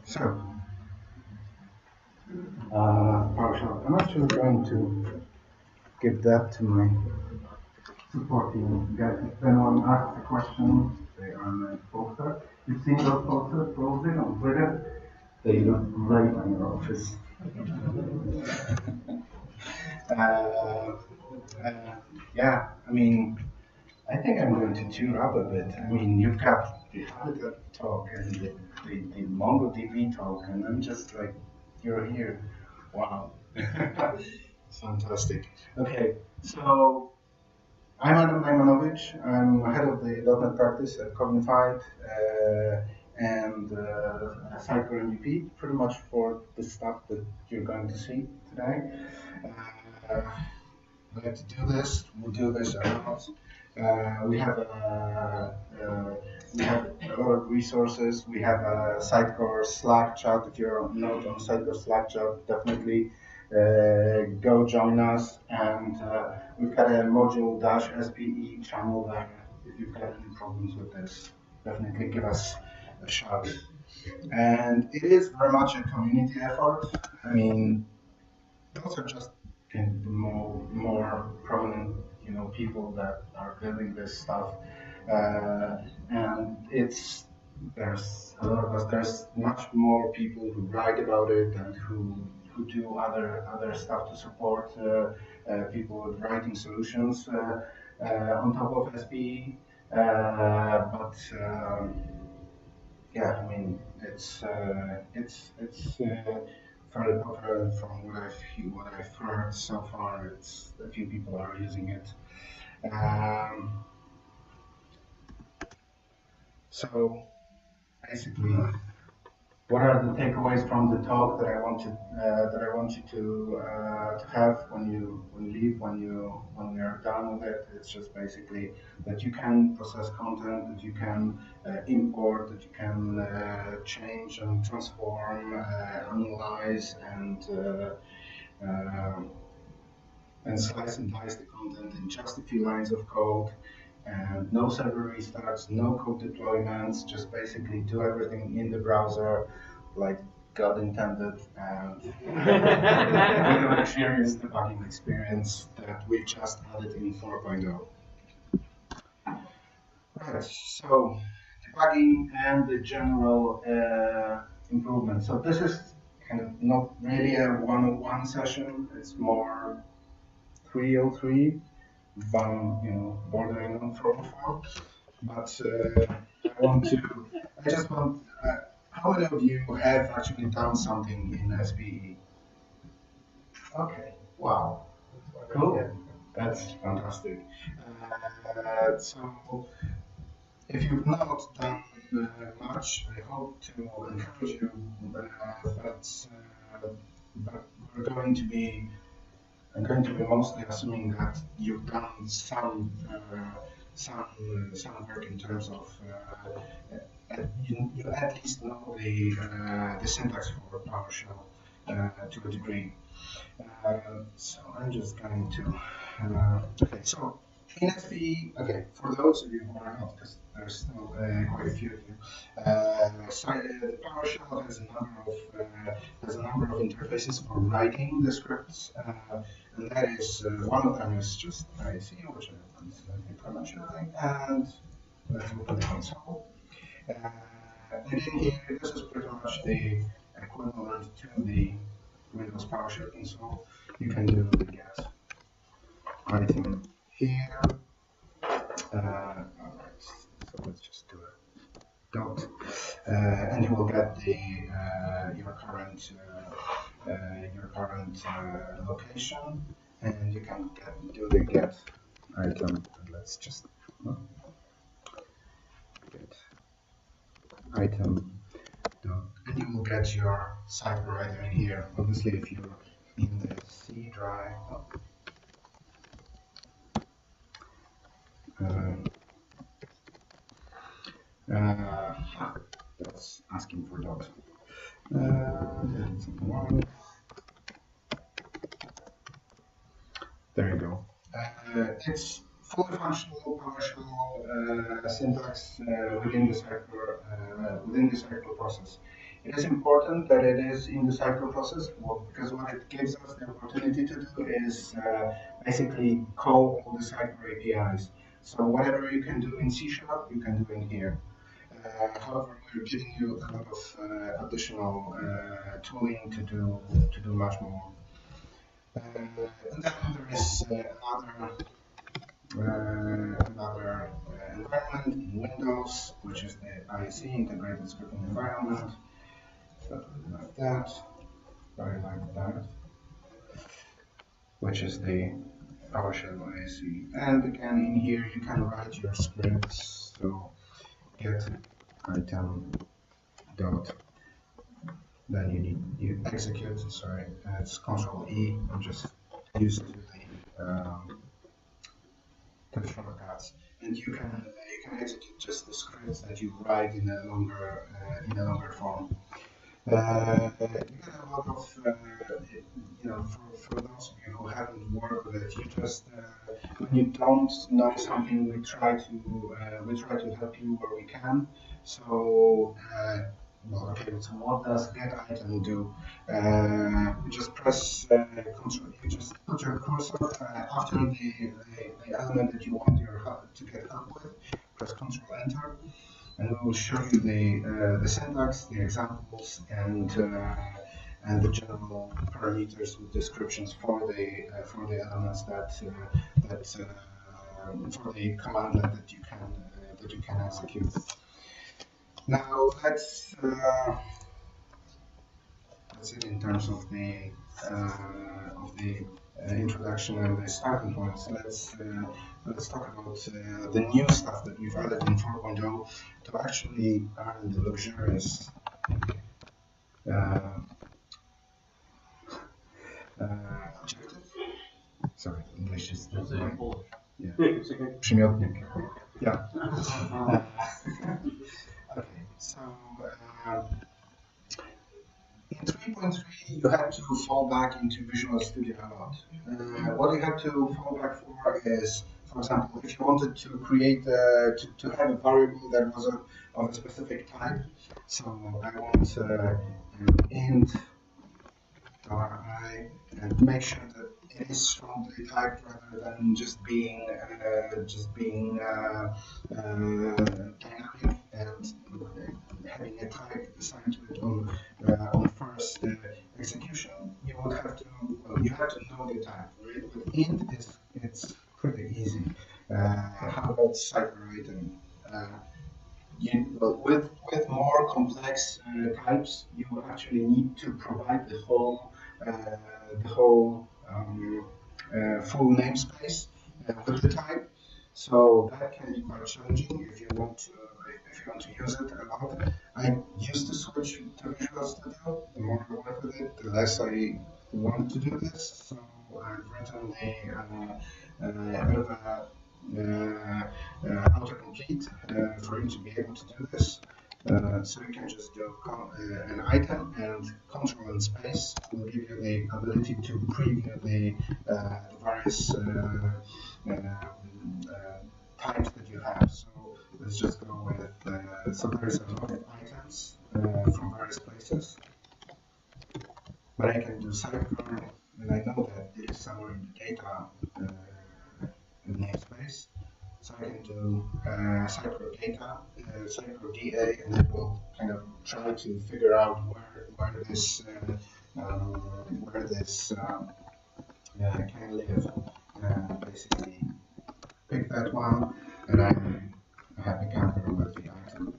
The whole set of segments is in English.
So, PowerShell. I'm actually going to give that to my support team. Guys, if anyone asks a question, they are my poster. You've seen those posters posted on Twitter? They look great in your office. uh, yeah, I mean, I think I'm going to tune up a bit. I mean, you've got the Habitat talk and the MongoDB talk, and I'm just like, you're here. Wow. Fantastic. Okay, so I'm Adam Najmanowicz. I'm head of the .NET practice at Cognified and Sitecore MVP, pretty much for the stuff that you're going to see today. Glad to do this. We'll do this a lot. We have a lot of resources. We have a Sitecore Slack chat. If you're not on Sitecore Slack chat, definitely go join us. And we've got a module-SPE channel there. If you've got any problems with this, definitely give us a shout. And it is very much a community effort. I mean, those are just kind of the more prominent, people that are building this stuff, and there's a lot of us. There's much more people who write about it and who do other stuff to support people with writing solutions on top of SPE. But yeah, I mean, it's fairly popular from what I've heard so far. It's a few people are using it. Um, so basically, what are the takeaways from the talk that I want you to have when you leave, when we are done with it? It's just basically that you can process content, that you can import, that you can change and transform, analyze, and slice and dice the content in just a few lines of code. And no server restarts, no code deployments, just basically do everything in the browser like God intended, and you will experience the debugging experience that we just added in 4.0. Right, so debugging and the general improvement. So this is kind of not really a one-on-one session, it's more 303, bordering on 404. But I just want, how many of you have actually done something in SPE? Okay, wow, cool, that's fantastic. So if you've not done much, I hope to encourage you, but we're going to be I'm going to be mostly assuming that you've done some work in terms of you at least know the syntax for PowerShell to a degree. So I'm just going to okay. So in SPE, okay, for those of you who are not, because there's still quite a few of you, the PowerShell has a number of interfaces for writing the scripts, and that is one of them is just IC, which I'm slightly promotioning, and let's open the console. And in here, this is pretty much the equivalent to the Windows PowerShell console. You can do the get item here. Alright, so let's just do a dot, and you will get the your current location, and you can do the get item. Let's just get item dot, and you will get your cipher item in here. Obviously, if you're in the C drive. That's asking for dot. There you go. It's fully functional PowerShell syntax within the Sitecore process. It is important that it is in the Sitecore process, well, because what it gives us the opportunity to do is basically call all the Sitecore APIs. So whatever you can do in C#, you can do in here. However, we're giving you a lot of additional tooling to do much more. And then there is another environment in Windows, which is the ISE, Integrated Scripting Environment. Something like that, very like that, which is the PowerShell ISE. And again, in here you can write your scripts. So get item dot, then you execute. Sorry, it's Control E. I'm just used to the shortcuts, and you can execute just the scripts that you write in a longer form. You get a lot of, for those of you who haven't worked with it, you just, when you don't know something, we try to help you where we can. So, well, okay, so what does get item do? You just press control, you just put your cursor after the element that you want your to get help with, press Control Enter, and we will show you the syntax, the examples, and the general parameters with descriptions for the elements for the command line that you can execute. Now that's it in terms of the introduction and the starting points. Let's talk about the new stuff that we've added in 4.0 to actually earn the luxurious objective. Sorry, English is not right. Yeah. Przymiotnik. Yeah. Okay, so in 3.3 you had to fall back into Visual Studio a lot. What you had to fall back for is, for example, if you wanted to create to have a variable that was of a specific type. So I want int $i and make sure that it is strongly typed rather than just being dynamic and having a type assigned to it on first execution. You would have to you have to know the type, right? With int it's pretty easy. How about Sitecore item? With more complex types, you actually need to provide the whole full namespace with the type. So that can be quite challenging if you want to use it a lot. I used to switch to Visual Studio. The more I work with it, the less I want to do this. So I've written a bit of a autocomplete for you to be able to do this. So you can just do an item and control and space will give you the ability to preview the various types that you have. So let's just go with, so there's a lot of items from various places. But I can do Sitecore, and I know that it is somewhere in the data namespace. So I can do Sitecore data, Sitecore DA, and it will kind of try to figure out where this can live. Basically, pick that one, and I'm a happy camper with the item.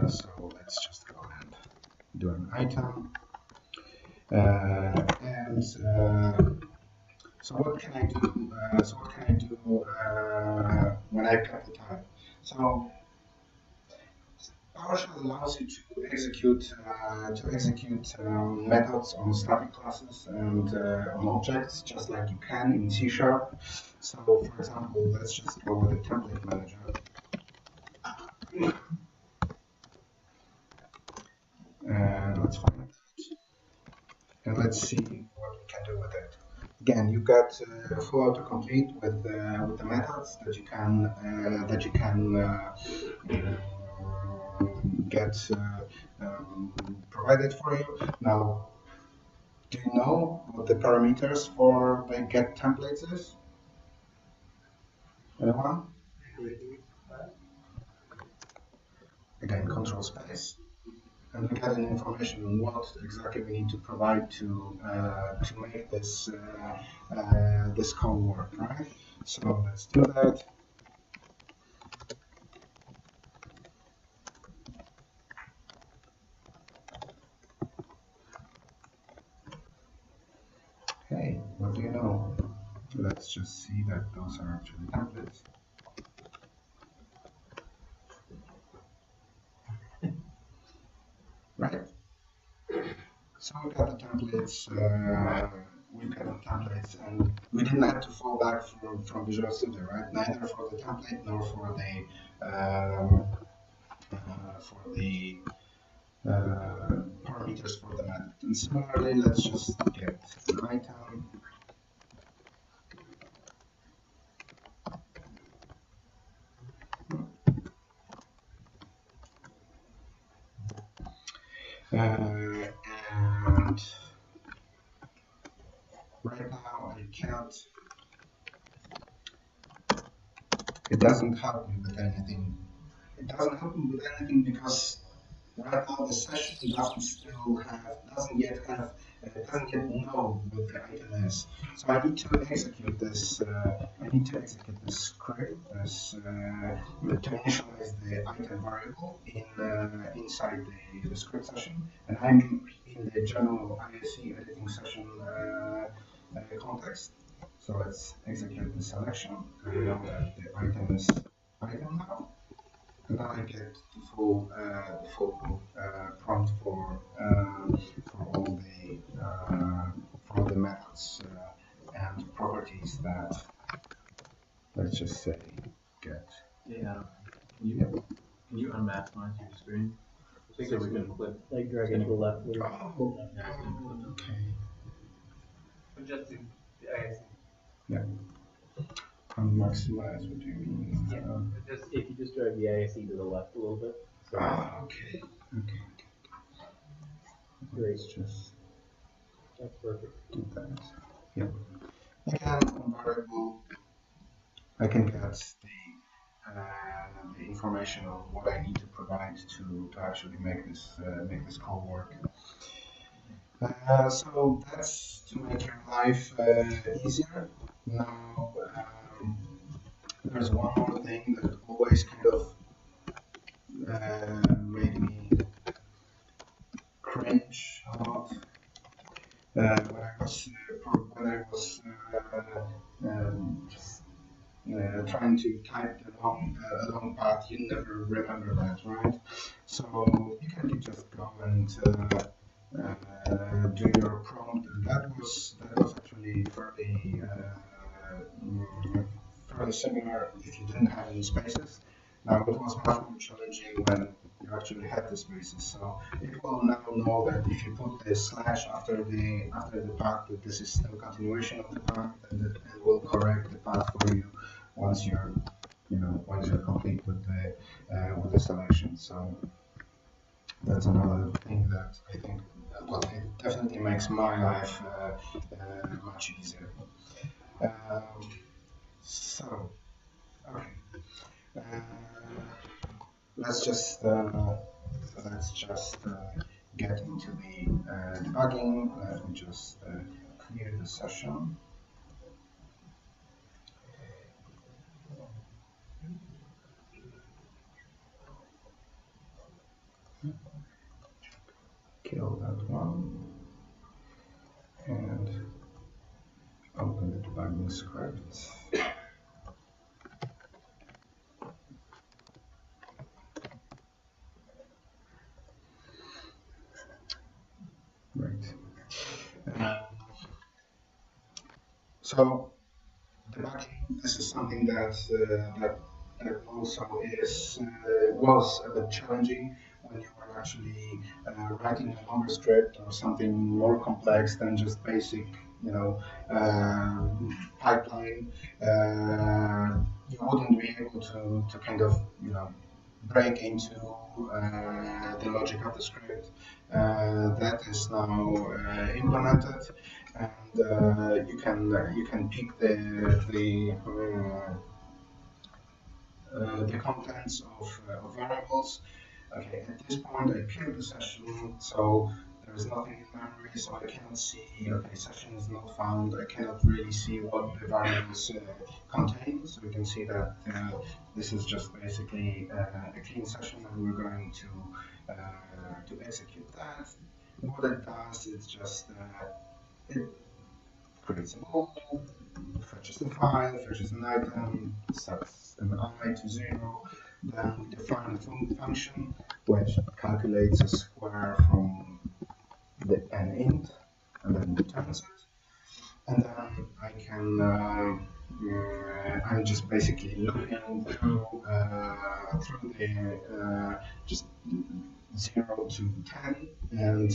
So let's just go and do an item. So what can I do? When I've got the type? So PowerShell allows you to execute methods on static classes and on objects, just like you can in C#. So, for example, let's just go with a template manager. And let's find it. And let's see what we can do with it. Again, you've got full autocomplete with the methods that you can get provided for you. Now, do you know what the parameters for the get templates is? Anyone? Again, control space, and we get an information on what exactly we need to provide to make this this call work, right? So let's do that. Hey, what do you know? Let's just see that those are actually templates. Right? So we got the templates, and we didn't have to fall back from Visual Studio, right? Neither for the template nor for the parameters for the method. And similarly, let's just get an item. And right now I can't, it doesn't help me with anything. It doesn't help me with anything because right now the session doesn't yet know what the item is. So I need to execute this. I need to execute this script to initialize the item variable inside the script session, and I'm in the general ISE editing session context. So let's execute the selection. We know that the item is item now. And then I get the full prompt for all the methods and properties that, let's just say, get. Yeah. Can you unmaximize your screen? I think that we can click. Like drag it to the left. Oh, okay. Just the ISE. Yeah. Maximize, what do you mean? Yeah. Just if you just drag the ISE to the left a little bit. So Okay. Okay. great. Let's just That's perfect. do that. Yep. Again, on variable, I can get the information of what I need to provide to actually make this call work. So that's to make your life easier. Now, there's one more thing that always kind of made me cringe a lot when I was just trying to type a long path. You never remember that, right? So you can just go and do your prompt, and that was actually fairly similar if you didn't have any spaces. Now it was much more challenging when you actually had the spaces. So it will now know that if you put the slash after the path, that this is still continuation of the path, and it will correct the path for you once you're complete with the selection. So that's another thing that I think, well, it definitely makes my life much easier. So, okay, let's just get into the debugging. Let me just clear the session. Kill that one and open the debugging script. Right. So debugging, this is something that also was a bit challenging when you are actually writing a longer script or something more complex than just basic, pipeline. You wouldn't be able to kind of, break into the logic of the script. That is now implemented, and you can pick the contents of variables. Okay, at this point I killed the session, so there is nothing in memory, so I cannot see, okay, session is not found, I cannot really see what the variables contain, so you can see that this is just basically a clean session, and we're going to execute that. What it does is just it creates a model, fetches the file, fetches an item, sets an I to 0, then we define a function which calculates a square from the n int and then returns it. And then I can, I'm just basically looking through the just 0 to 10 and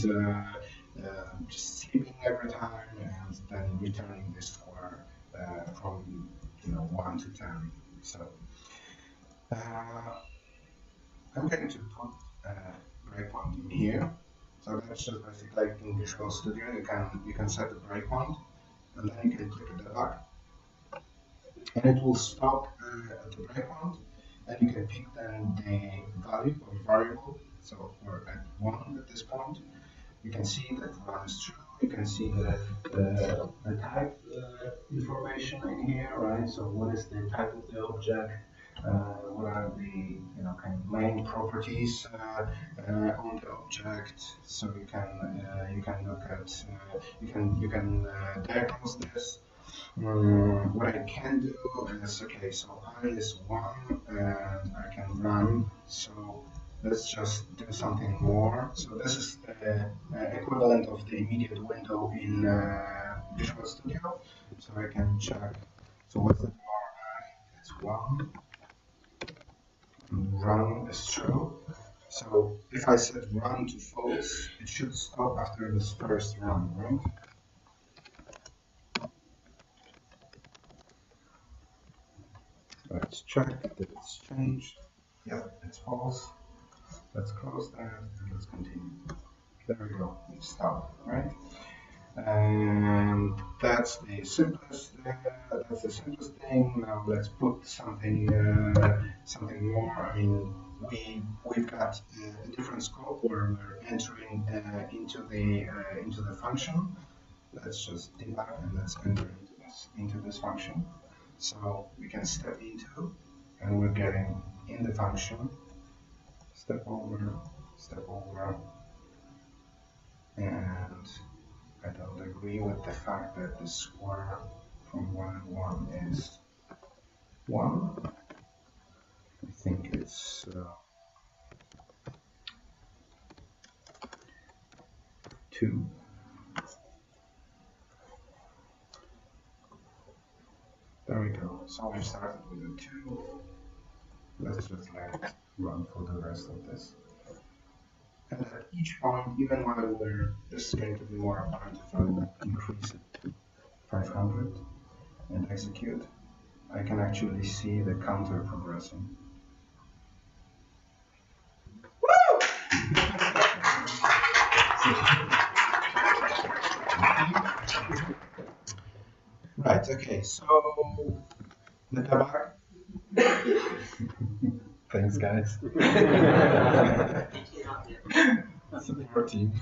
just sleeping every time and then returning the square from 1 to 10. So I'm going to put a breakpoint in here. So that's just basically like in Visual Studio, you can set the breakpoint, and then you can click a debug, and it will stop at the breakpoint, and you can pick then the value of variable. So we're at 1 at this point. You can see that 1 is true. You can see the type information in here, right? So what is the type of the object? What are the kind of main properties on the object? So you can look at you can diagnose this. What I can do is, okay, so I is 1 and I can run. So let's just do something more. So this is the equivalent of the immediate window in Visual Studio. So I can check. So what's the RI? It's 1. Run is true. So if I set run to false, it should stop after this first run, right? Let's check that it's changed. Yep, it's false. Let's close that and let's continue. There we go, it stopped, right? And that's the simplest thing. Now let's put something more. I mean, we've got a different scope where we're entering into the function. Let's just debug and let's enter into this function. So we can step into, and we're getting in the function, step over, and I don't agree with the fact that the square from 1 and 1 is 1. I think it's 2. There we go. So we started with a 2. Let's just let it run for the rest of this. And at each point, even while this is going to be more apparent if I increase it to 500 and execute, I can actually see the counter progressing. Woo! Right, okay, so the debug. Thanks, guys. Support team.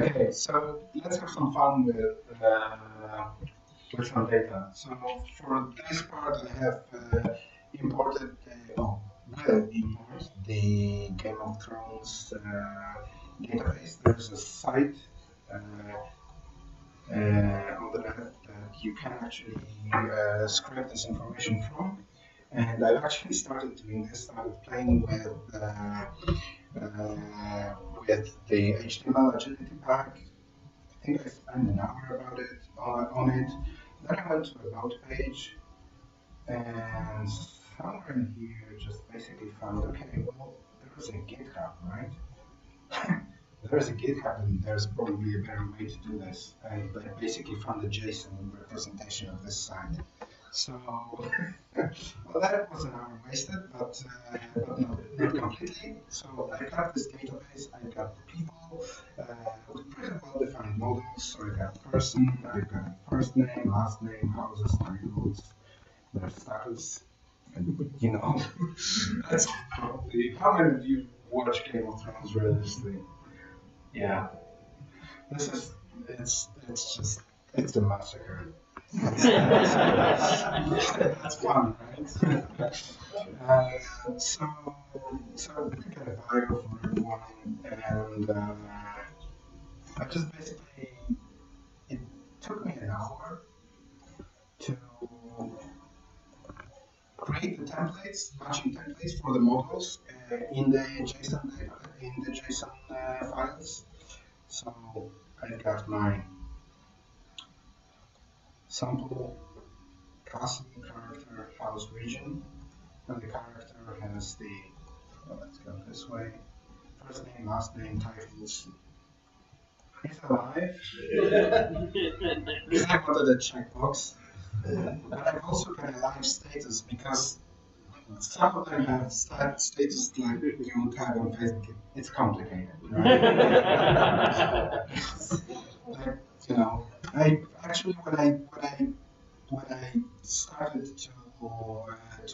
Okay, so let's have some fun with some data. So for this part, I have imported, will import the Game of Thrones database. There's a site on the net that you can actually scrape this information from. And I've actually started doing this, started playing with the HTML agility pack. I think I spent an hour on it. Then I went to About page, and somewhere in here just basically found, okay, well, there's a GitHub, right? There's a GitHub, and there's probably a better way to do this. And I basically found a JSON representation of this site. So, well, that was an hour wasted, but no, completely. So I got this database, I got people with pretty well-defined models. So I got person, I got first name, last name, houses, titles, their status, and you know, that's probably how many of you watch Game of Thrones religiously? Yeah, this is it's just it's a massacre. That's fun, right? So we got a bio for everyone, and I just basically it took me an hour to create the templates, matching templates for the models in the JSON files. So I got my sample castle character house region, and the character has the, well, let's go this way, first name, last name, titles. He's alive. Because I wanted a checkbox. But I've also got a live status because some of them have status like you would have on Facebook. It's complicated, right? Like, you know, I actually when I started to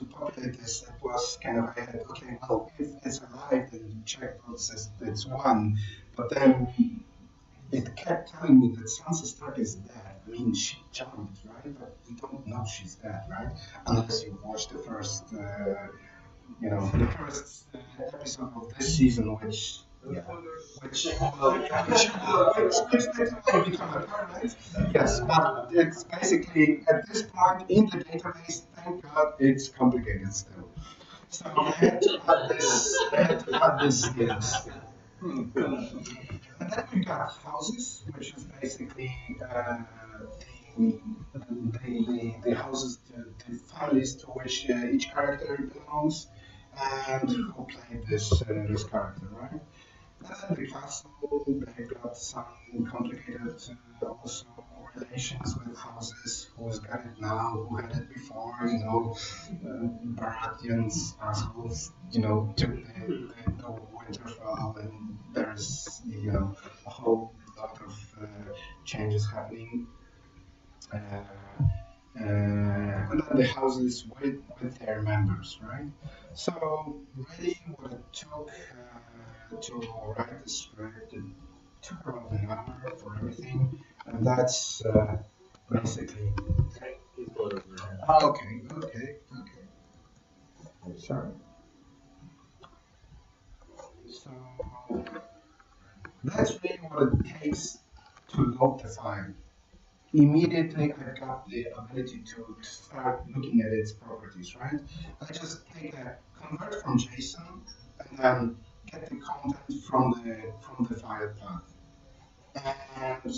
populate this, it was kind of I had okay, well, if it's alive, then the checkbox says it's one, but then it kept telling me that Sansa Stark is dead. I mean, she jumped, right? But we don't know she's dead, right? Unless you watch the first, the first episode of this season, which will become apparent. Yes, but it's basically at this point in the database. Thank God, it's complicated still. So I had to add this things. And then we got houses, which is basically the houses, the families to which each character belongs, and who played this character, right? And then the castle, they got some complicated also relations with houses, who's got it now, who had it before, Baratheons, assholes, took the Winterfell, and there's, a whole lot of changes happening. And then the houses with their members, right? So really what it took to write the script, it took around an hour for everything, and that's basically. He's put over here. Okay. Sorry. So that's really what it takes to load the file. Immediately I've got the ability to start looking at its properties, right? I just take a convert from JSON and then get the content from the file path. And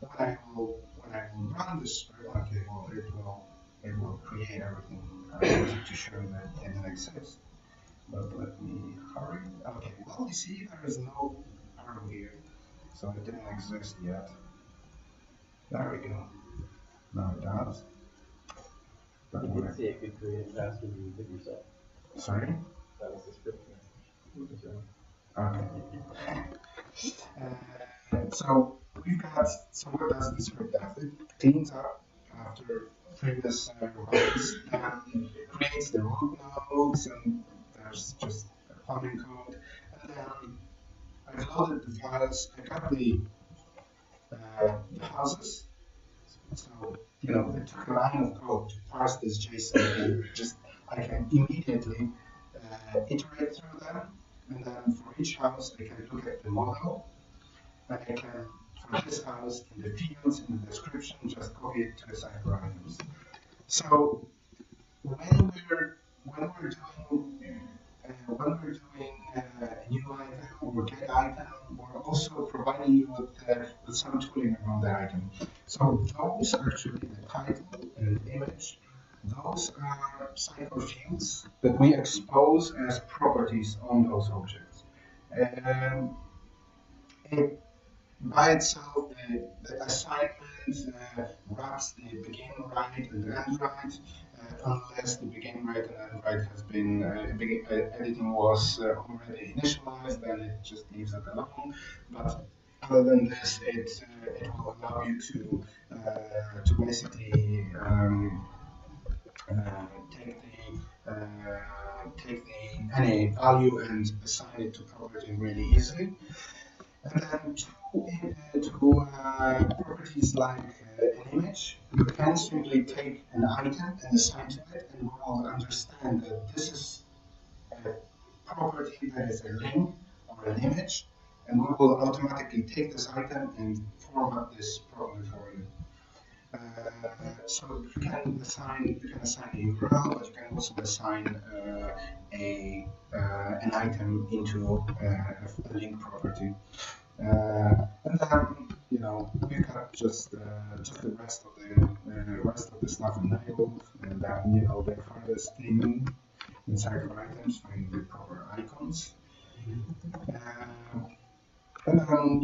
when I will run this script, okay, well it will create everything to show that it exists. But let me hurry. Okay, well you see there is no arrow here, so it didn't exist yet. There we go. Now it does. But You did say it could create it faster than you did yourself. Sorry? That was the script. Okay. So we've got, so what does the script do? It cleans up after previous runs and creates the root nodes, and there's just a plumbing code. And then I loaded the files, I got the houses. So, it took a line of code to parse this JSON and I can immediately iterate through them. And then for each house, I can look at the model. And I can, for this house, in the fields, in the description, just copy it to the Sitecore items. So when we're doing a new item or get item, we're also providing you with some tooling around the item. So those actually the title and image, those are Sitecore fields that we expose as properties on those objects. It by itself, the assignment wraps the begin right and the end right, unless the begin write and end write has been editing was already initialized, then it just leaves it alone. But other than this, it will allow you to basically take the any value and assign it to property really easily. And then to properties like an image, you can simply take an item and assign to it, and we will understand that this is a property that is a link or an image, and we will automatically take this item and format this properly for you. So you can assign a URL, but you can also assign an item into a link property. And then we've got just the rest of the stuff enabled, and then the farthest thing inside of items, find the proper icons. And then,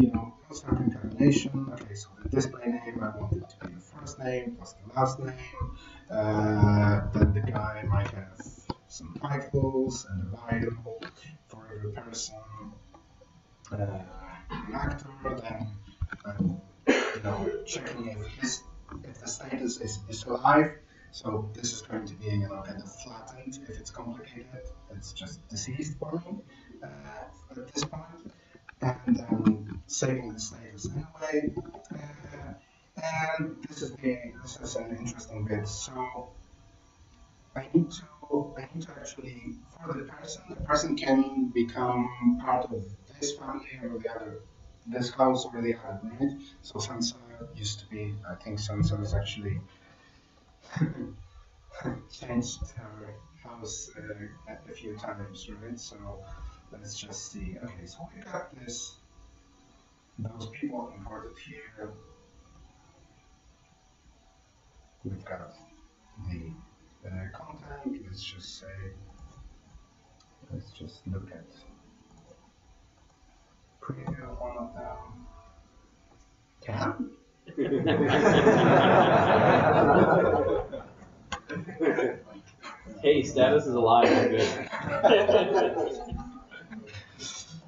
post concatenation. Okay, so the display name, I want it to be the first name plus the last name. Then the guy might have some titles and a bio for every person. An actor, then checking if the status is alive. So this is going to be kind of flattened. If it's complicated, it's just deceased for me at this point. And saving the status anyway. And this is an interesting bit. So I need to actually, for the person can become part of this family or the other, this house or the other, right? So Sansa used to be, I think Sansa is actually changed her house a few times, right? So let's just see. Okay, so we got those people imported here. We've got the content. Let's just say, let's just look at preview of one of them. Can? Hey, status is alive. Good.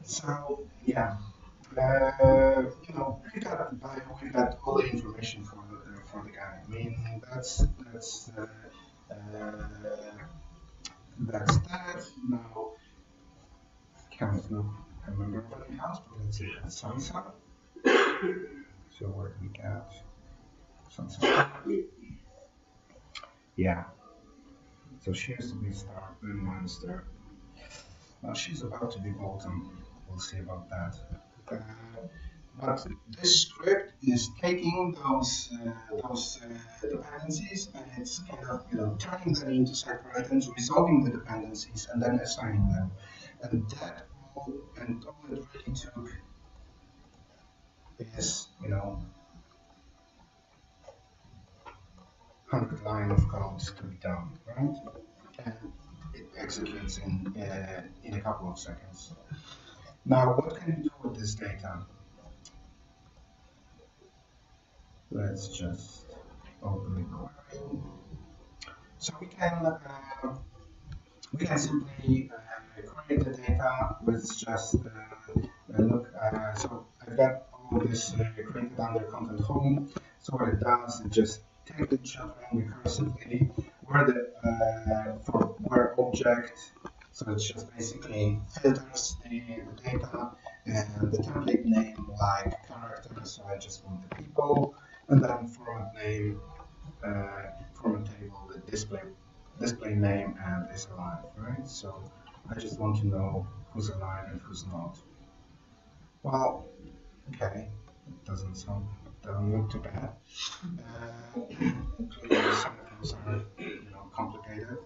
So yeah, we got the bio, we got all the information for the guy. I mean, that's that. Now, can't remember everybody else, but let's see. Sansa. So where do we got Sansa? Yeah. So she has to be star, then monster. Now she's about to be Bolton. We'll see about that. But this script is taking those dependencies and it's kind of turning them into Sitecore items, resolving the dependencies, and then assigning them. And all it really took is 100 lines of code to be done, right? And it executes in a couple of seconds. Now, what can you do with this data? Let's just open the query. So we can simply query the data with just look. So I've got all this created under content home. So what it does, it just take the children recursively where object. So it just basically filters the data and the template name like character. So I just want the people, and then format name, format table, the display name, and is alive, right? So I just want to know who's alive and who's not. Well, okay, it doesn't look too bad. Clearly some of those are complicated.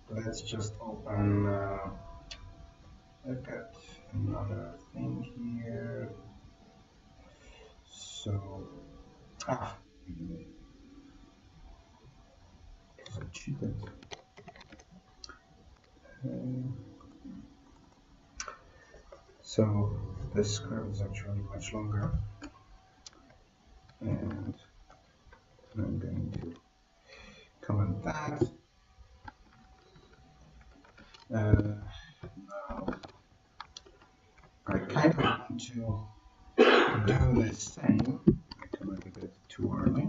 Let's just open. I've got another thing here. So because I cheated. So this script is actually much longer, and I'm going to Now, I kind of want to do the same. I might be a bit too early,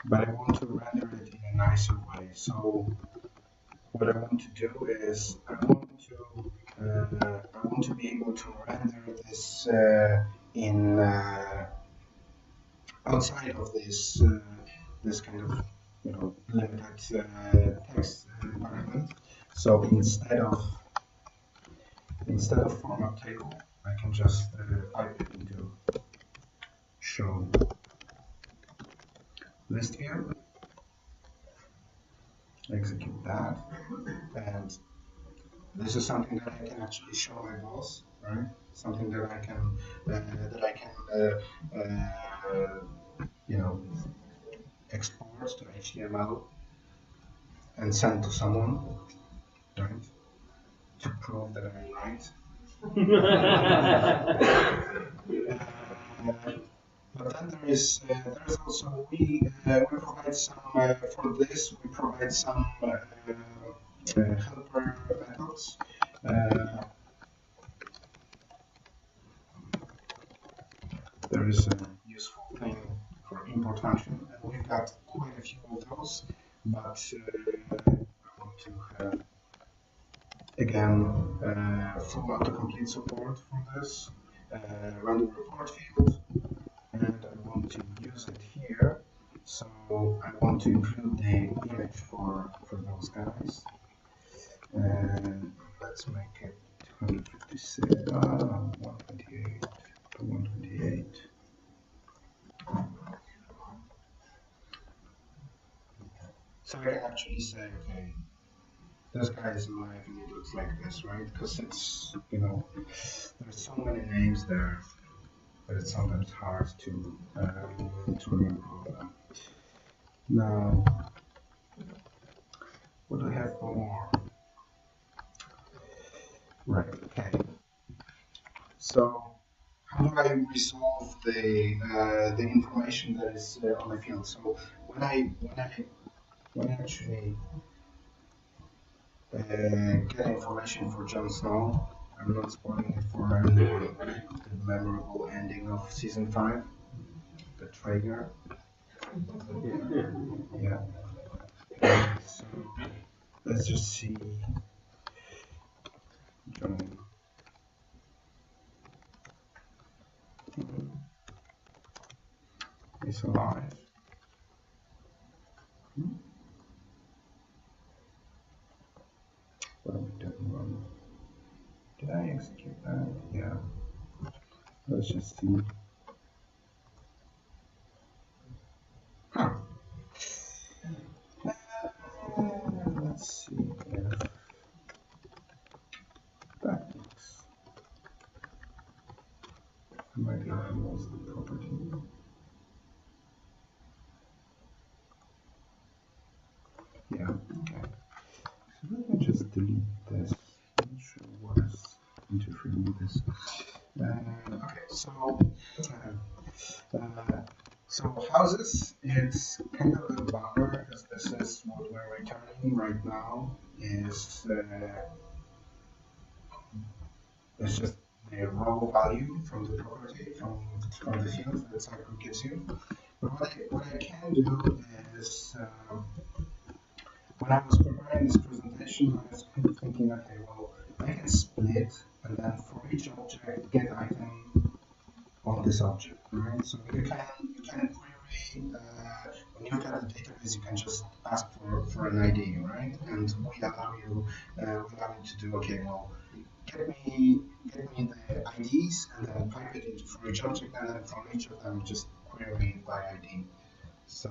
but I want to render it in a nicer way. So what I want to do is I want to be able to render this in outside of this this kind of limited text environment. So instead of format table, I can just pipe it into show list view, execute that, and this is something that I can actually show my boss, right? Something that I can export to HTML and send to someone, right? To prove that I'm right. But then there is also we provide some for this we provide some helper methods. There is a useful thing for import function, and we've got quite a few of those. But I want to have again full autocomplete support for this. Run the report field, and I want to use it here. So I want to include the image for those guys. And let's make it 256, 128 to 128. So I can actually say, okay, this guy is alive and it looks like this, right? Because it's, there's so many names there that it's sometimes hard to remember all of them. Now, what do I have more? Right, okay. So, how do I resolve the information that is on the field? So when I actually get information for Jon Snow, I'm not spoiling it for anyone, right? The memorable ending of season 5, the traitor. Yeah. So let's just see. Jon. Is alive. What are we doing wrong? Did I execute that? Yeah. Let's just see. Huh. Let's see if that works. I might have lost the property. Yeah, okay. So let me just delete this. I'm not sure what is interfering with this. Okay, so houses, it's kind of a bummer because this is what we're returning right now. It's just the raw value from the property, from the field that Sitecore gives you. But what I can do is, when I was preparing this presentation, I was thinking, okay, well, I can split, and then for each object, get item on this object, right? So you can query, when you look at the database, you can just ask for an ID, right? And we allow you to do, okay, well, get me the IDs and then pipe it into for each object, and then from each of them just query by ID. So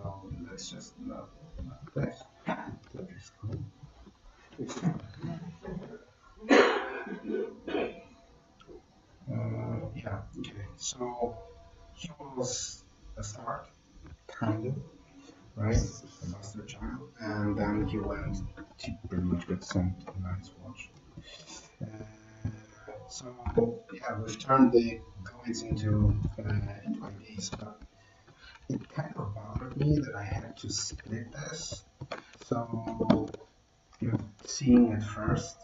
let's just not this. That is cool. Yeah, okay. So he was a start, kind of, right? A master child, and then he pretty much got sent to Night's Watch. So yeah, we've turned the GUIDs into IDs, but it kind of bothered me that I had to split this. So you're seeing it first.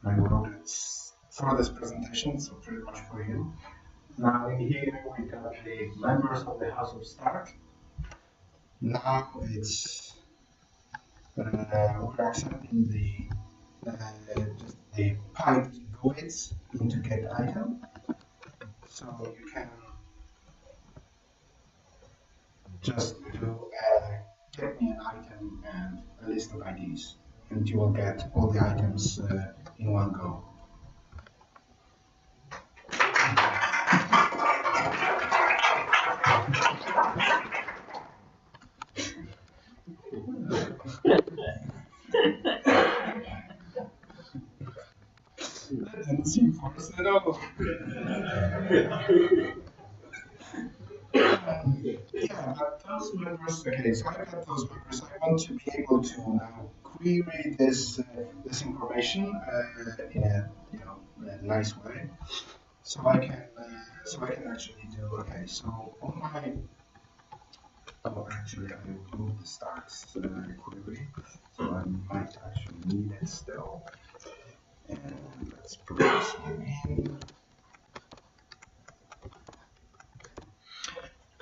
I wrote it for this presentation, so pretty much for you. Now in here we got the members of the house of start. Now it's we're accepting just the pipe GUIDs into get item. So you can just do get me an item and a list of IDs, and you will get all the items in one go. That didn't seem forced at all. Yeah, but those members, okay, so I got those members. I want to be able to now query this information in a a nice way, so I can actually do okay. So on my actually I moved the stocks query, so I might actually need it still. And let's put this in.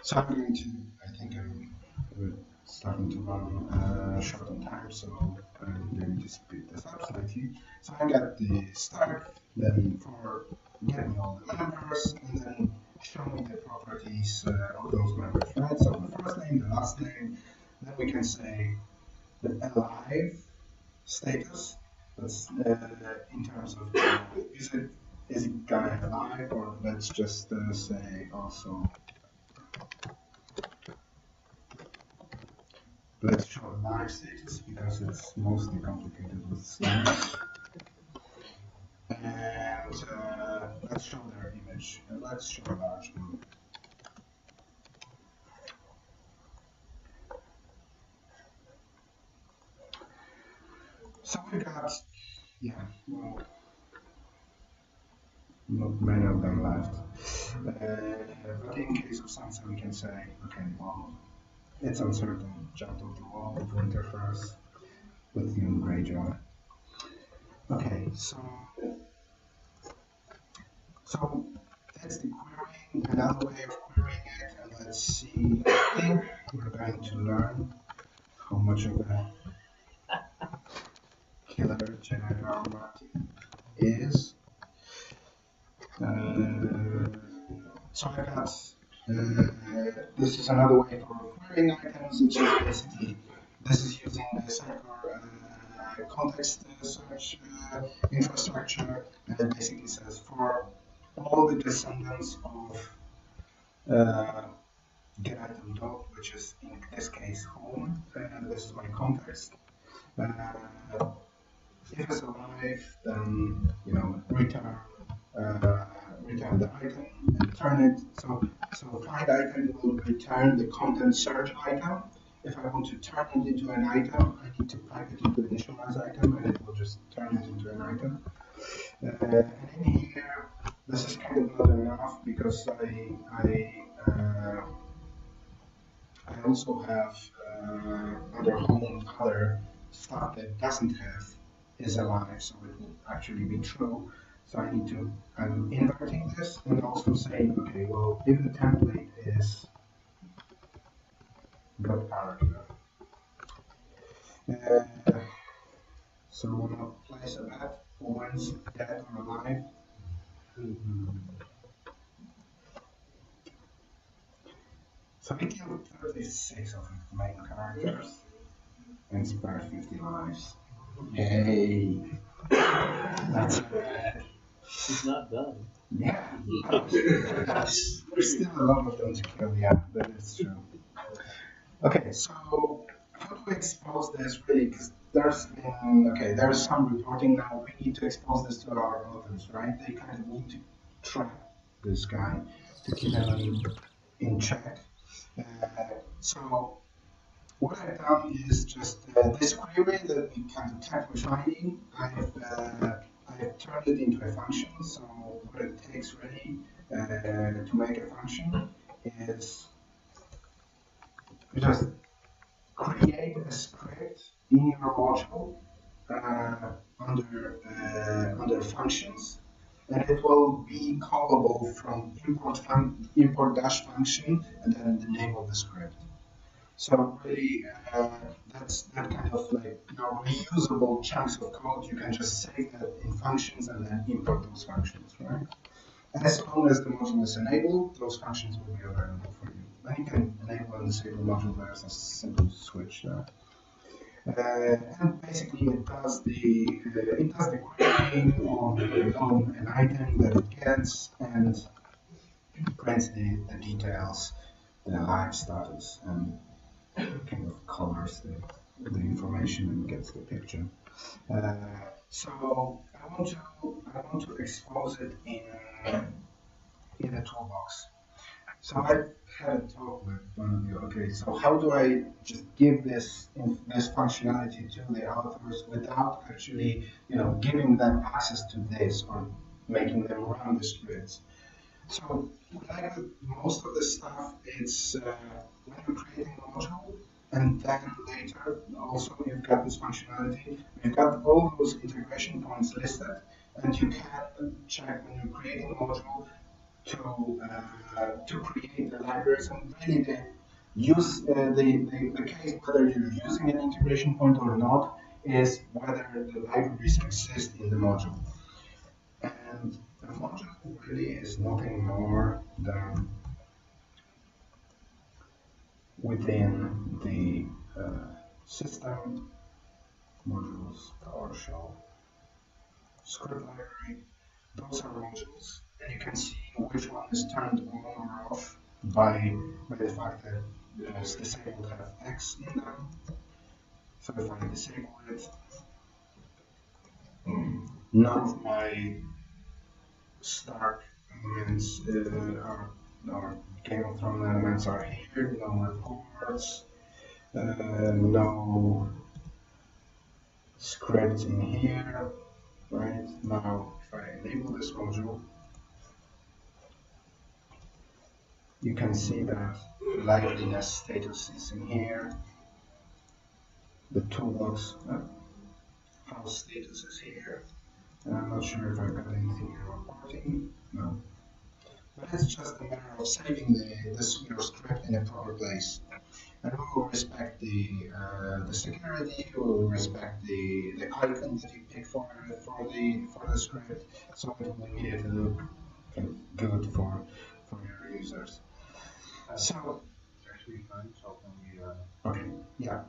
So I'm going to, I think I'm starting to run short on time, so I'm going to speed this up slightly. So I got the start, then for get me all the members, and then show me the properties of those members, right? So the first name, the last name, then we can say the alive status. That's in terms of is it guy alive, or let's just say also. Let's show live status because it's mostly complicated with strings. And let's show their image. And let's show a large one. So we got, yeah, well, not many of them left. But in case of something, we can say, okay, well, it's uncertain, jumped off the wall, it will interferes with the gray jar. Okay, so that's the querying, another way of querying it, and let's see, I think we're going to learn how much of a killer generator is. So I got, this is another way for querying items, which is basically, this is using the Sitecore context search infrastructure, and it basically says for all the descendants of get item dot, which is in this case home, and this is my context. If it's alive, then return return the item and turn it. So find item will return the content search item. If I want to turn it into an item, I need to pipe it into initialize item, and it will just turn it into an item. And in here, this is kind of not enough because I also have other stuff that doesn't have is alive, so it will actually be true. So I'm inverting this and also saying, okay, well, if the template is got paragraph, so we'll not place a bet once dead or alive. So we killed 36 of the main characters and spared 50 lives. Yay! That's bad. It's not done. Yeah. There's still a lot of them to kill, yeah, that is true. Okay, so how do we expose this really? Because there's some reporting now. We need to expose this to our authors, right? They kind of need to track this guy to keep him in check. So what I've done is just this query that we kind of kept refining. I've turned it into a function. So what it takes really to make a function is You just create a script in your module under functions, and it will be callable from import dash function and then the name of the script. So really, that's that kind of like reusable chunks of code. You can just save that in functions and then import those functions, right? As long as the module is enabled, those functions will be available for you. Then you can enable and disable module. There's a simple switch there. And basically, it does the querying on an item that it gets and prints the details, the live status, and kind of colors the information and gets the picture. So I want to expose it in a toolbox. So I had a talk with one of you. Okay, so how do I just give this functionality to the authors without actually giving them access to this or making them run the scripts? So like with most of the stuff, it's when you're creating a module, and then later also you've got this functionality, you've got all those integration points listed, and you can check when you're creating a module to create the libraries and really the case whether you're using an integration point or not is whether the libraries exist in the module. And the module really is nothing more than within the system modules PowerShell script library. Those are modules, and you can see which one is turned on or off by the fact that those disabled have X in them. So if I disable it, none of my Stark elements or Game of Thrones elements are here, no reports, no scripts in here, right? Now, if I enable this module, you can see that liveliness status is in here, the toolbox house status is here, and I'm not sure if I've got anything in reporting, no. But it's just a matter of saving your script in a proper place. And we will respect the security, we will respect the icon that you pick for the script, so it will immediately look kind of good for your users. So Actually, fine. So okay, yeah,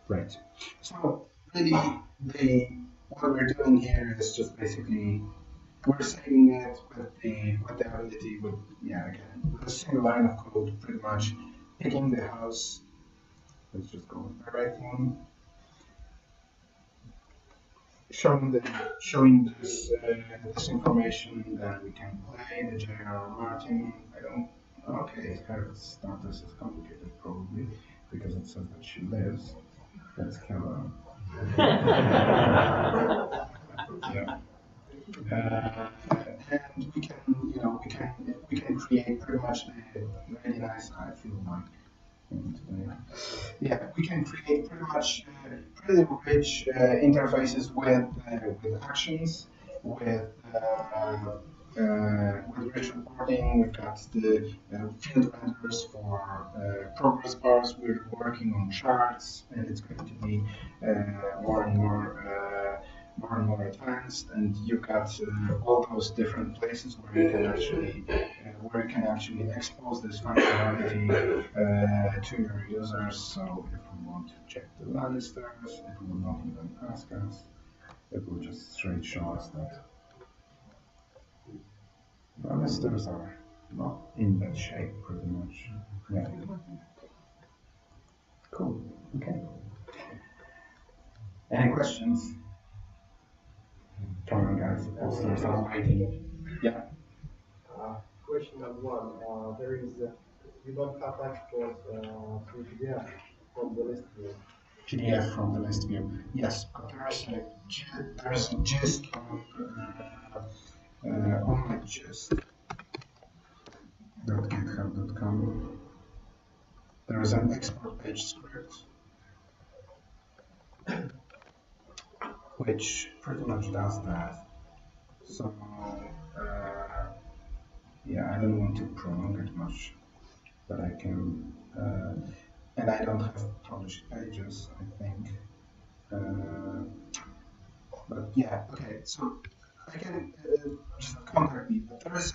right. So really, what we're doing here is just basically we're saving it with the ability again with a single line of code, pretty much picking the house. Let's just go with the right one. Showing this information, then we can play the J.R.R. Martin. I don't. Okay, her status is complicated probably because it says that she lives. That's clever. Yeah. And we can create pretty much the really nice. I feel like yeah, we can create pretty much pretty rich interfaces with actions, with rich reporting. We've got the field renders for progress bars. We're working on charts, and it's going to be more and more advanced. And you've got all those different places where you can actually expose this functionality to your users. So if we want to check the Lannisters, it will not even ask us. It will just straight show us that Lannisters are not in that shape, pretty much. Yeah. Cool. Okay. Any questions? Come on, guys. Posters are waiting. Yeah. Question number one. There is you don't have export to PDF from the list view. PDF from the list view. Yes, but there's a gist on my gist.github.com. there is an export page script, which pretty much does that. So, yeah, I don't want to prolong it much, but I can, and I don't have published pages, I think. But yeah, okay, so I can just contact me. But there is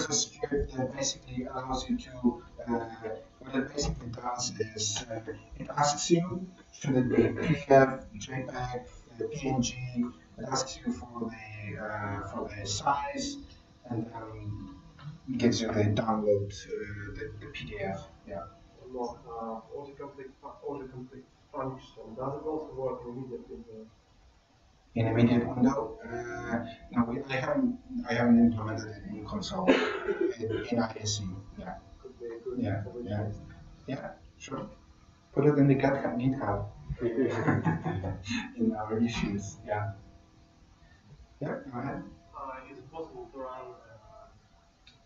a script that basically allows you to what it basically does is it asks you should it be PDF, JPEG, PNG. It asks you for the size, and gives you the download the PDF. Yeah. More autocomplete function. Does it also work immediately? In immediate window, no, I haven't implemented it in console in ISE. Yeah. Could be good. Yeah, yeah, yeah, sure. Put it in the GitHub in our issues. Yeah. Yeah, go ahead. Is it possible to run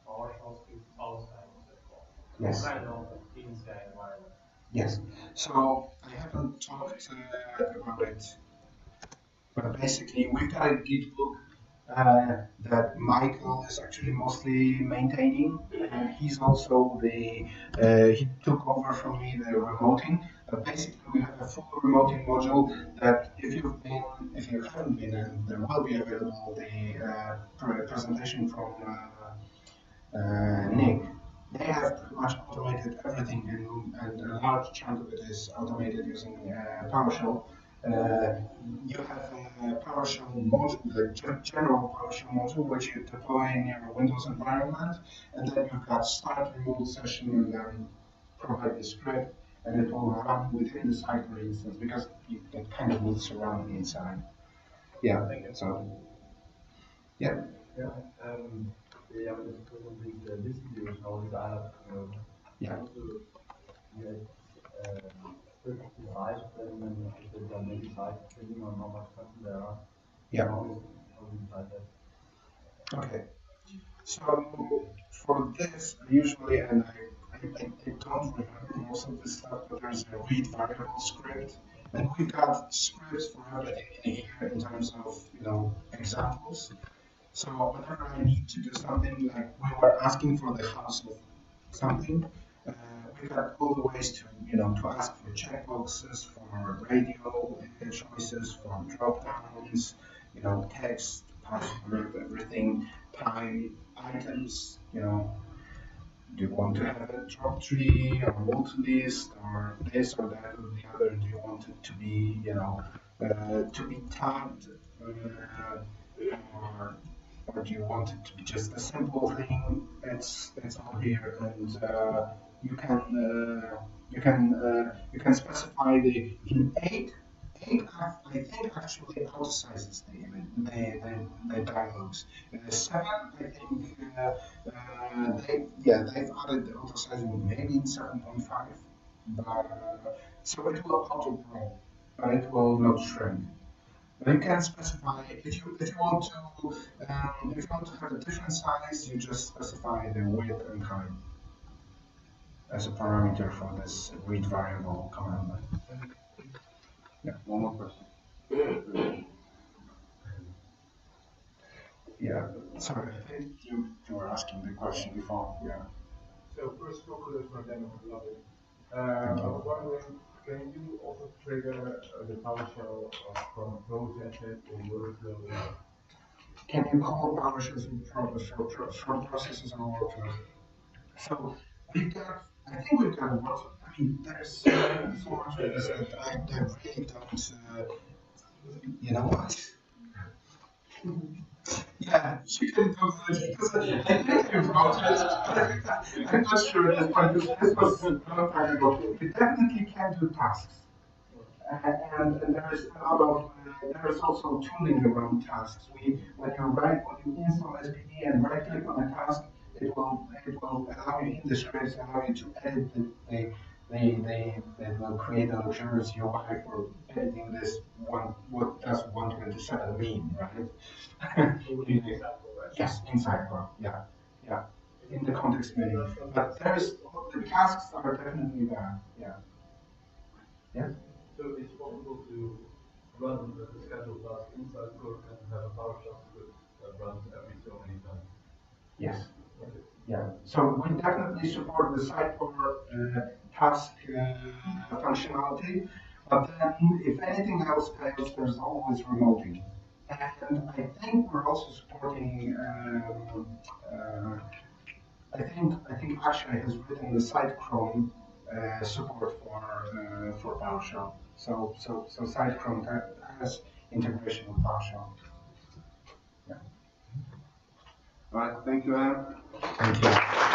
PowerShell script outside of the code? Yes. Some kind of inside environment. Yes. So I haven't talked about it, but basically we've got a Git book that Michael is actually mostly maintaining, and he's also he took over from me the remoting. Basically, we have a full remoting module that if you haven't been, and there will be available the presentation from Nick. They have pretty much automated everything, and a large chunk of it is automated using PowerShell. You have a PowerShell module, the general PowerShell module, which you deploy in your Windows environment, and then you've got start remote session and then provide the script, and it will run within the Sitecore instance because it kind of moves around inside. Yeah, so, yeah. Ja, je hebt dus deze listvideo's al gedaan. Ja. Je precise and then maybe site depending on how much content there are. Yeah. How do you decide that? Okay. So for this, usually, and I don't remember most of this stuff, but there's a read variable script, and we've got scripts for everything in here in terms of examples. So whenever I need to do something, like we were asking for the house of something, we've got all the ways to to ask for checkboxes, for radio choices, for drop downs, text, password, everything, time, items, do you want to have a drop tree or multi-list or this or that or the other? Do you want it to be, to be tagged, or do you want it to be just a simple thing? It's all here, and you can specify in 8. I think actually auto sizes the dialogues. 7, I think they've added the auto sizing maybe in 7.5, but so it will auto grow, but it will not shrink. But you can specify if you want to have a different size, you just specify the width and height as a parameter for this read variable command. Yeah, one more question. Yeah, sorry, I think you were asking the question before. Yeah. So first of all, kudos for demo. Love it. I was wondering, can you also trigger the PowerShell from processes or workflows? Can you call PowerShell from processes or workflows? So I think we've got a lot. I mean, there's so much of this that I really don't. You know what? Yeah, she can do this because I think I wrote it. I'm not sure at this point because this was a long time ago. We definitely can do tasks. And there is a lot of there is also tooling around tasks. When you install SPD and right click on a task, it will allow you in the scripts allow you to edit they will create a luxurious UI for editing this one. What does 127 mean, right? Yes, inside Chrome. Yeah, yeah. in the context menu. But the tasks are definitely there. Yeah. Yeah. So it's possible to run the scheduled task inside code and have a PowerShell script that runs every so many times. Yes. Okay. Yeah. So we definitely support the Sitecore task functionality, but then if anything else fails, there's always remoting. And I think we're also supporting. I think Akshay has written the Sitecron support for PowerShell. So Sitecron has integration with PowerShell. Yeah. All right, thank you, Anna. Thank you.